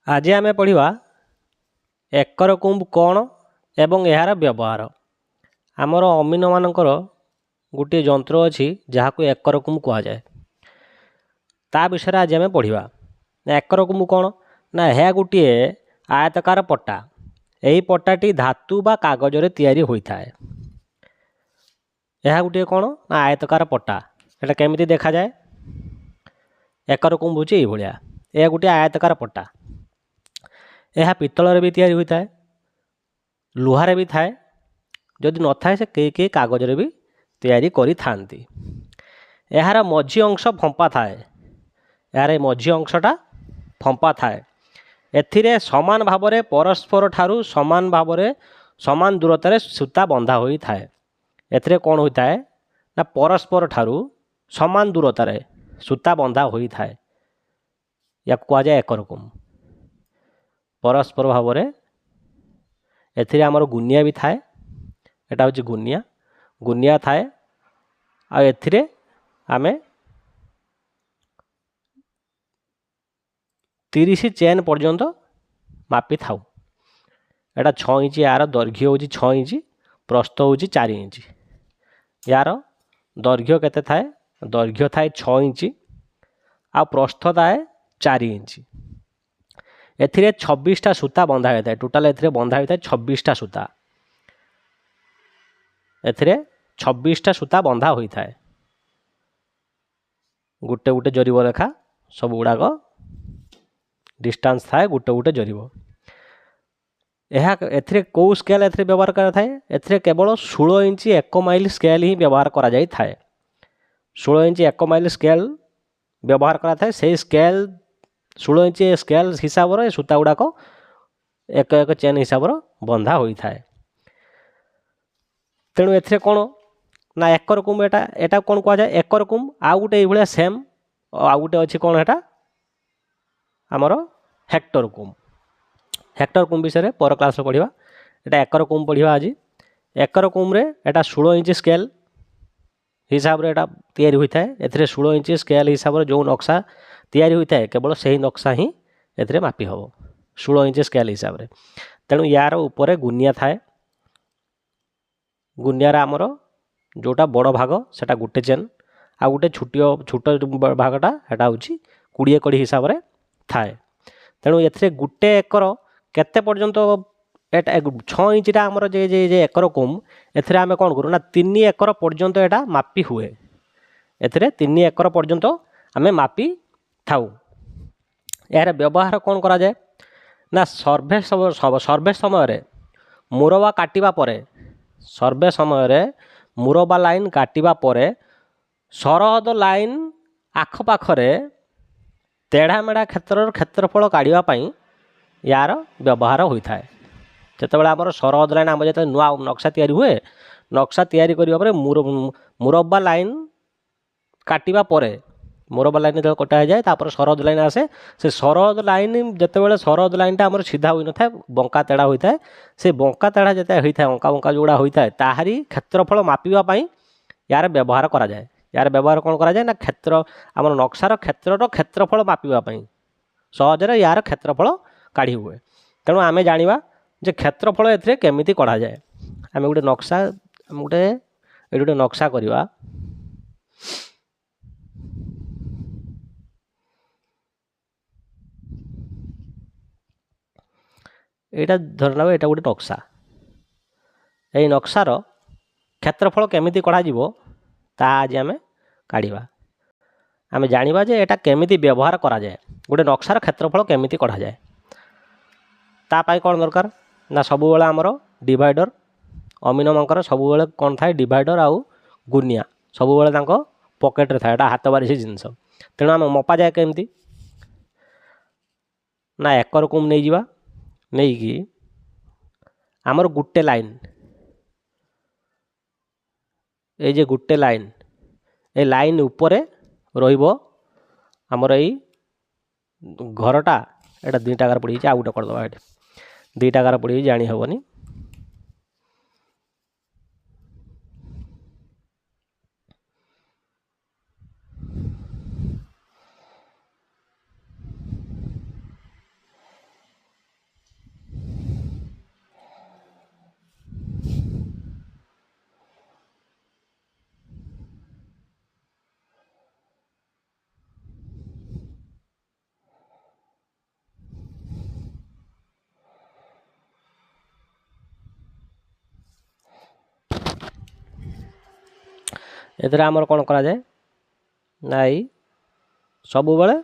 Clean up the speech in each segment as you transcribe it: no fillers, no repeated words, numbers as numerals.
आज आम पढ़ा एकर कुंभ कौन एवं यार व्यवहार। आमर अमीन मानकर गोटे जंत्र अच्छी जहाँ एकर कुंभ कहुए ता विषय आज आम पढ़ा। एकर कुंभ कौन ना यह गोटे आयतकार पट्टा। यही पट्टाटी धातु बा कागज तैयारी होता है। यह गोटे कौन ना आयतकार पट्टा। एटा केमिति देखा जाए एकर कुंभ होची एई भलिया। यह गोटे आयतकार पट्टा। यह पित्तल भी तैयारी होता है, लुहार भी थाए, जदि न थाए से कई कागज भी तैयारी करी थांती। यार मझी अंश फंपा थाए। यार मझी अंशटा फंपा थाए। एथिरे समान भाव में परस्पर ठारू समान भाव में समान दूरतार सूता बंधा होई थाए। एथिरे कौन होता है ना परस्पर ठारू समान दूरतार सूता बंधा होई थाए। या कह जाए एकर कुंभ। परस्पर भाव में एथिरे आमर गुनिया भी थाए। एटा होची गुनिया गुनिया थाए। आ एथिरे आमे 30 चेन पर्यंत मापी थाउ। एटा 6 इंच यार दैर्घ्य होची 6 इंच, प्रस्थ होची 4 इंच। यार दैर्घ्य केते थाए? दैर्घ्य थाए 6 इंच आ प्रस्थ थाए 4 इंच। एथिरे 26टा सूता बंधा होता है। टोटाल एथिरे बंधा होता है 26टा सूता। एथिरे 26टा सूता बंधा होता है। गोटे गोटे जरीब रेखा सब गुड़ाक डिस्टेंस थाए गोटे गोटे जरीब। एथिरे कौ स्केल एथिरे व्यवहार करा थाए? एथिरे केवल 16 इंच 1 माइल स्केल ही व्यवहार करा जाई थाए। 16 इंच 1 माइल स्केल व्यवहार करा थाए। से स्केल 16 इंच स्केल हिसाब रे सूता गुड़ाक एक एक चेन हिसाब रे बंधा होई थाए। तेणु एथिरे कौन ना एकर कुंभ। एटा एटा कौन कह जाए एकर कुंभ। आउ गोटे ये भलिया सेम आउ गोटे अच्छी कौन एटा आमर हेक्टर कुंभ। हेक्टर कुंभ विषय पर क्लास पढ़ा। एटा एकर कुंभ पढ़ा आज। एकर कुंभ रे एटा 16 इंच स्केल हिसाब रे एटा तैयारी होता है। एथिरे 16 इंच स्केल हिसाब रे जो नक्शा तैयारी होता है केवल सही नक्शा ही एथिरे मापी हम 16 इंच स्केल हिसाब रे। तेणु यार ऊपर गुनिया थाए। गुनियार आमर जोटा बड़ भाग सेटा गोटे चेन आ गोटे छोट भागटा हेटा होची 20 कड़ी हिसाब रे थाए। तेणु एथिरे गोटे एकर केते पर्यंत एटा 6 इंचटा आमर जे जे जे एकर कुंभ एथिरे आमे कोन करू ना 3 एकर पर्यंत एटा मापी हुए। एथिरे 3 एकर पर्यंत आमे मापी थाउ। यार व्यवहार कौन करा जाए ना सर्वे समय रे मुरबा काटिबा परे सर्वे समय रे मुरबा लाइन काटिबा परे सरहद लाइन आख पाखरे तेढ़ा मेढ़ा क्षेत्रफल काढ़ा यार व्यवहार होता है। जितेबाला आमर सरहद लाइन आम जो नुआ नक्शा तैयारी हुए नक्शा तैयारी करने मुरब्बा लाइन काटिबा परे मुरब्बा लाइन जो कटा जाए तापर सरहद लाइन आसे। से सरहद लाइन जितेबाला सरहद लाइनटा आमर सीधा हो न था बंका तेढ़ा होता है। से बंका तेढ़ा जिते होता है अंका बंका जोड़ा होता है ताहारी क्षेत्रफल मापिबा यार व्यवहार करा जाए। यार व्यवहार कौन करा जाए ना क्षेत्र आमर नक्शार क्षेत्रफल मापिबा सहजरे यार क्षेत्रफल काढ़ी हुए। तेणु आम जाना जे क्षेत्रफल एथिरे केमिति कढ़ा जाए। आम गोटे नक्शा गोटे नक्शा करवा। एटा धरना एटा गोटे नक्शा। यही नक्शार क्षेत्रफल केमिति कढ़ा जीवो ता आज आम काढ़ा। आम जाना जे एटा केमिति व्यवहार करा जाए। गोटे नक्शार क्षेत्रफल केमिति कढ़ा जाए तापाई कौन दरकार ना सब बेले आमर डिवाइडर अमीन मानकर सब बेले कौन थाए डिवाइडर आउ गुनिया सब बेले पकेट रे थाए। एटा हाथ बारी जिनस। तेणु आम मपा जाए केमिति ना एकर कुंभ नहीं जिबा नहीं कि आमर गुटे लाइन ए जे गुटे लाइन ए लाइन ऊपर रहिबो आमर एई घरटा एटा 2टा गार पड़ी आ गोटे करदबा। एटी 2टा गार पड़ी जानी हेबनी। एथरे आमर कौन करा जाए ना सब बेले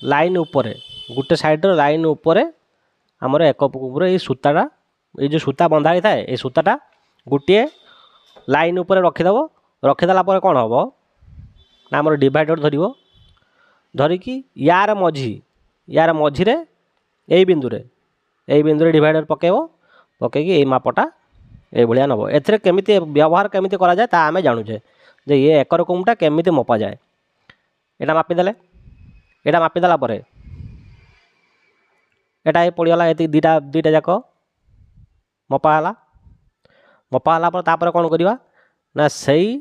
लाइन उपरे गोटे साइड लाइन उपरे आमर एक कुकुर ये सूताटा ये जो सूता बंधा ही थाए ये सूताटा गोटे लाइन उपरे रखीदेव रखीदेला कौन हम ना आमर डिवाइडर धर धरिकी यार मझीरे यही बिंदु डिवाइडर पकेब पकईकि ये मापटा ये भाया नब एथरे केमी व्यवहार केमी करा जाए ता आमे जानुचे जे ये एकर कुमटा केमी मपा जाए यहाँ मापिदेले यहाँ मापिदेला एटा पड़गला ये दीटा दीटा जाक मपाला मपाला तापर कौन करवा ना सही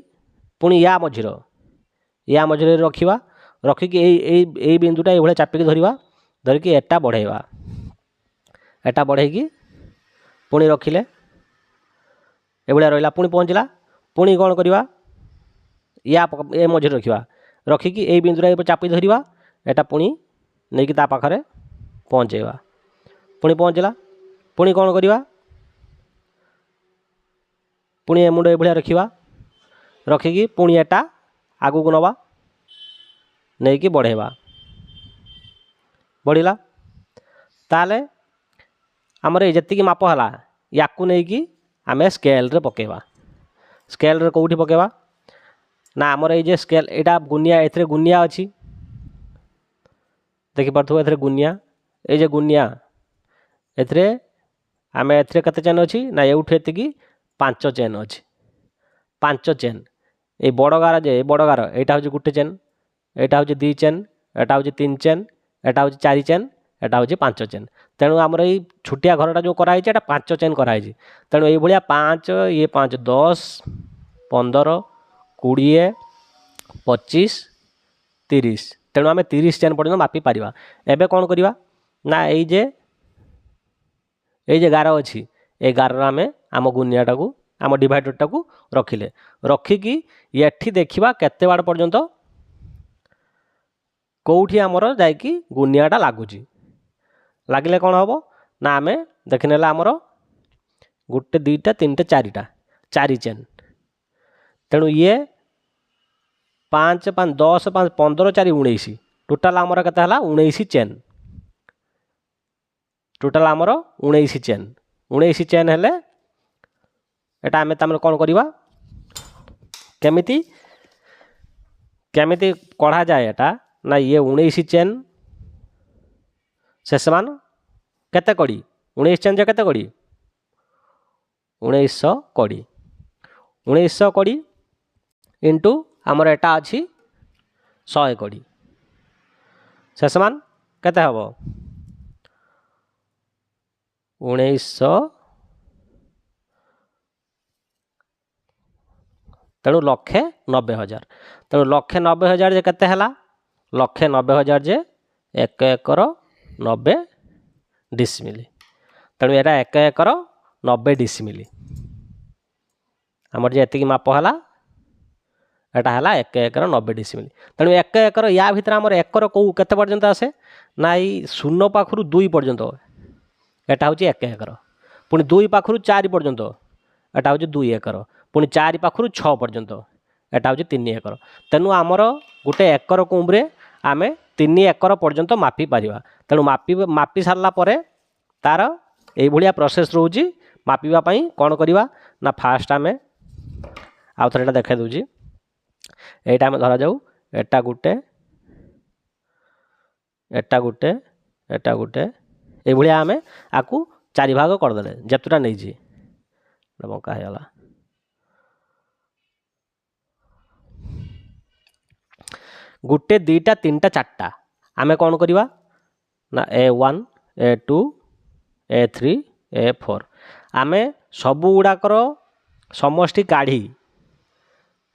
पुणी या मझिरे रखा रखिकी यही बिंदुटा ये चापिकी धरवा धरिकी एटा बढ़ेवा एटा बढ़ेकी पुणी रखिले ये रहा पुणी पहुँचला पुणी कौन करवा या ए मझिरे रखा रखिकी यही बिंदुटा चापी धरवा एटा पुणी नहीं कि पाखरे पहुँचेवा पुणी पहुँचला पुणी कौन करवा पुणी मुंड ये रखा रखिकी पुणी एटा आगू को नवा नहीं कि बढ़ेवा बढ़िला ताले आमर ये माप है या नहीं कि आम स्केल रे पकेवा स्केल रे कौटी पकेवा ना आमर ये स्केल यहाँ गुनिया ए गुनिया अच्छी देखिपु ए गुनिया ये गुनिया एथरे आम एथरे केते चेन अच्छी ना एउठे एतिकी 5 चेन अच्छी 5 चेन ये बड़ गार जे बड़ गार यहाँ हूँ गोटे चेन यहाँ हूँ 2 चेन यहाँ हूँ 3 चेन यहाँ हूँ 4 चेन यहाँ हूँ 5 चेन तेणु आमर ये छुटिया घरटा जो कराई 5 चेन कराई तेणु ये भाया 5 ये 5 10 15 20 25 30 तेणु आम 30 चेन पर्यटन मापी पारिबा एबे कौन करवा ना ये गार अच्छी ये गार आम आम गुनियाटा को आम डिवाइडरटा को रखिले रखिकी ये देखा केते बाड़ पर्यंत कौटी आमर जाकि गुनियाटा लगुच लगिले कौन हम ना आम देखने आमर गोटे 2टा 3टा 4टा 4 चेन तेणु ये 5 5 10 5 15 4 19 टोटाल आमर केते हला 19 चेन टोटाल आमर 19 चेन 19 चेन हेले एटा आमे तामर कौन करवा केमिति केमिति कढ़ा जाए एटा ना ये 19 चेन शेष मान केते कड़ी 19 चेन जे केते कड़ी 1900 कड़ी 1900 कड़ी इंटू आमर एटा अच्छी 100 कड़ी शेष मान केते हबो 1900 तेणु 1,90,000 तेणु 1,90,000 जे केते हला 1,90,000 जे 1 एकर 90 डिसमिल तेणु एटा 1 एकर 90 डिसमिल आमर जे एतिकी माप हला एटा हला 1 एकर 90 डिसमिल तेणु 1 एकर या भितर आमर एकर को केते पर्यंत आसे ना ई 0 पाखरु 2 पर्यंत एटा हूँ 1 एकर पुणी 2 पाखरु 4 पर्यंत एटा हूँ 2 एकर पुणी 4 पाखरु 6 पर्यंत एटा हूँ 3 एकर तेणु आमर गोटे एकर कुंभरे आम 3 एकर पर्यंत मापी पारिबा तेणु मापी सारला परे तार ये भाया प्रोसेस रोची मापिबा पई कौन करवा ना फास्ट आम आउ थे एटा देखा दूची एटा आम धरा जाऊ एटा गोटे एटा गोटे एटा गोटे ये भाया आम आपको 4 भाग करदे जेतुटा नहीं बंका होगा गोटे 2टा 3टा 4टा आम कौन करवा ना A1 A2 A3 A4 आम सबू गुड़ाकर समष्टि काढ़ी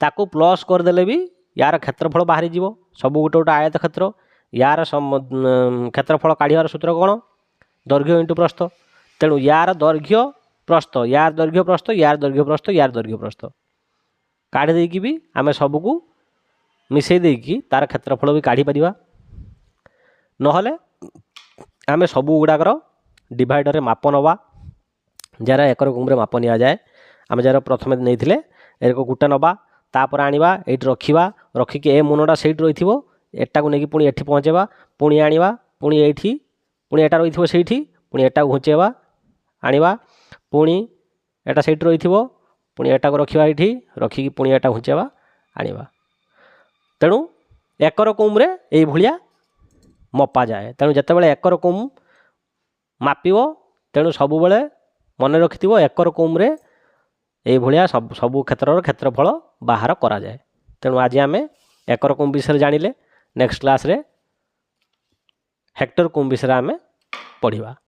ताकू प्लस करदेले भी यार क्षेत्रफल बाहरी जीव सबू गोटे गोटे आयत क्षेत्र यार क्षेत्रफल काढ़ार सूत्र कौन दैर्घ्य इंटू प्रस्थ तेणु यार दैर्घ्य प्रस्थ यार दैर्घ्य प्रस्थ यार दैर्घ्य प्रस्थ यार दैर्घ्य प्रस्थ काढ़ी देकी भी आम सबको मिसई देकी तार क्षेत्रफल भी काढ़ी पारिबा नहले आम सबू गुड़ाकर डिवाइडर माप नवा जार एकर कुंभरे माप नि जाए आम जार प्रथम नहीं एक गोटे नवा तापर आनिबा एठी रखिबा रखिके ए मुनटा सेठी रहिथिबो एटा को नेकी पुणी एठी पहुँचेबा पुणी आनिबा पुणी एठी पुणी एटा रहिथिबो सेठी पुणी एटा घुंचेबा आनिबा पुणी एटा सेठी रहिथिबो पुणी एटा को रखिबा एठी रखिकी पुणी एटा घुंचेबा आनिबा तेणु एकर कुम्रे एई भलिया मपा जाए तेणु जेतेबेले एकर कुम मापिबो तेणु सबु बेले मन रखिथिबो एकर कुम्रे एई भलिया सबु क्षेत्रर क्षेत्रफल बाहर करा जाए तेणु आज आमे एकर कुम विषय जानिले नेक्स्ट क्लास रे हेक्टर कुम विषय आमे पढ़िबा।